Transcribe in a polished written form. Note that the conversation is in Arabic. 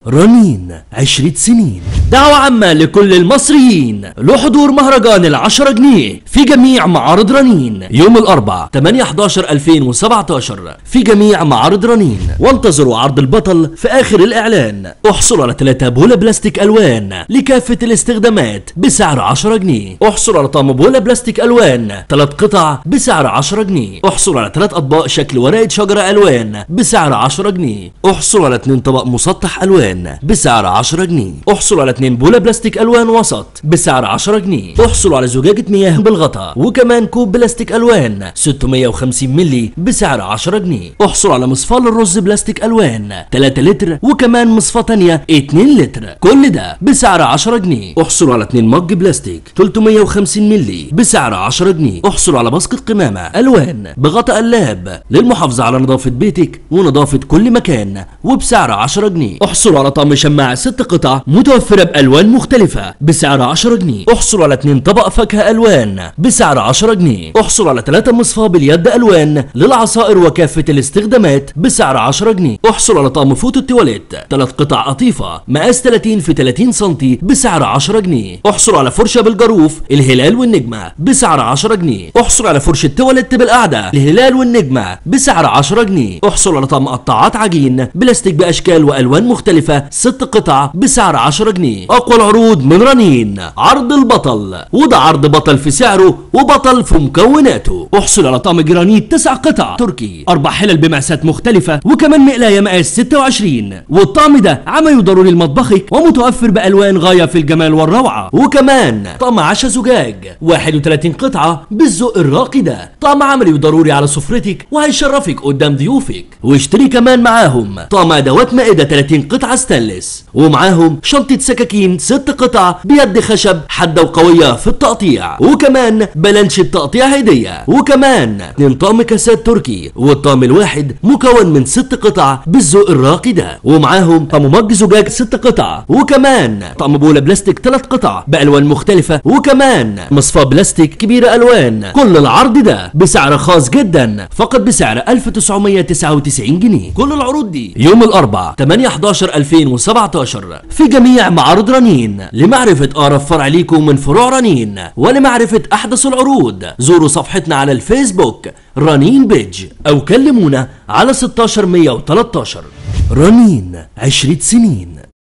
رنين 20 سنين. دعوة عامة لكل المصريين لحضور مهرجان ال10 جنيه في جميع معارض رنين يوم الأربعاء 8/11/2017 في جميع معارض رنين، وانتظروا عرض البطل في آخر الإعلان. احصلوا على 3 بوله بلاستيك ألوان لكافة الاستخدامات بسعر 10 جنيه. احصلوا على طقم بوله بلاستيك ألوان 3 قطع بسعر 10 جنيه. احصلوا على 3 أطباق شكل ورقة شجرة ألوان بسعر 10 جنيه. احصلوا على 2 طبق مسطح ألوان بسعر 10 جنيه. احصلوا على 2 بوله بلاستيك ألوان وسط بسعر 10 جنيه. احصلوا على زجاجة مياه بالغطاء وكمان كوب بلاستيك ألوان 650 مللي بسعر 10 جنيه. احصلوا على مصفاة للرز بلاستيك ألوان 3 لتر وكمان مصفاة تانية 2 لتر، كل ده بسعر 10 جنيه. احصلوا على 2 مج بلاستيك 350 مللي بسعر 10 جنيه. احصلوا على باسكت قمامة ألوان بغطاء قلاب للمحافظة على نظافة بيتك ونظافة كل مكان وبسعر 10 جنيه. احصلوا على طقم شماعة 6 قطع متوفرة بألوان مختلفة بسعر 10 جنيه. احصلوا على 2 طبق فاكهة ألوان بسعر 10 جنيه. احصلوا على 3 مصفاة باليد ألوان للعصائر وكافة الاستخدامات بسعر 10 جنيه. احصلوا على طقم فوط التواليت 3 قطع قطيفة مقاس 30 في 30 سم بسعر 10 جنيه. احصلوا على فرشة بالجاروف الهلال والنجمة بسعر 10 جنيه. احصلوا على فرشة تواليت بالقعدة الهلال والنجمة بسعر 10 جنيه. احصلوا على طقم قطاعات عجين بلاستيك بأشكال وألوان مختلفة 6 قطع بسعر 10 جنيه. اقوى العروض من رنين، عرض البطل، وده عرض بطل في سعره وبطل في مكوناته. احصل على طقم جرانيت 9 قطع تركي 4 حلل بمقاسات مختلفة وكمان مقلاية مقاس 26، والطقم ده عمل ضروري لمطبخك ومتوفر بألوان غاية في الجمال والروعة. وكمان طقم عشا زجاج 31 قطعة بالذوق الراقي ده، طقم عملي وضروري على سفرتك وهيشرفك قدام ضيوفك. واشتري كمان معاهم طقم ادوات مائدة 30 قطعة ستانلس، ومعاهم شنطة سكاكين 6 قطع بيد خشب حادة وقوية في التقطيع، وكمان بلانش التقطيع هدية، وكمان 2 طقم كاسات تركي والطقم الواحد مكون من 6 قطع بالذوق الراقي ده، ومعاهم طقم مج زجاج 6 قطع، وكمان طقم بوله بلاستيك 3 قطع بألوان مختلفة، وكمان مصفاة بلاستيك كبيرة ألوان. كل العرض ده بسعر خاص جدا فقط بسعر 1999 جنيه. كل العروض دي يوم الأربعاء 8/11/2017 في جميع معارض رنين. لمعرفة أقرب فرع ليكم من فروع رنين ولمعرفة أحدث العروض زوروا صفحتنا على الفيسبوك رنين بيج أو كلمونا على 16 113. رنين 20 سنين.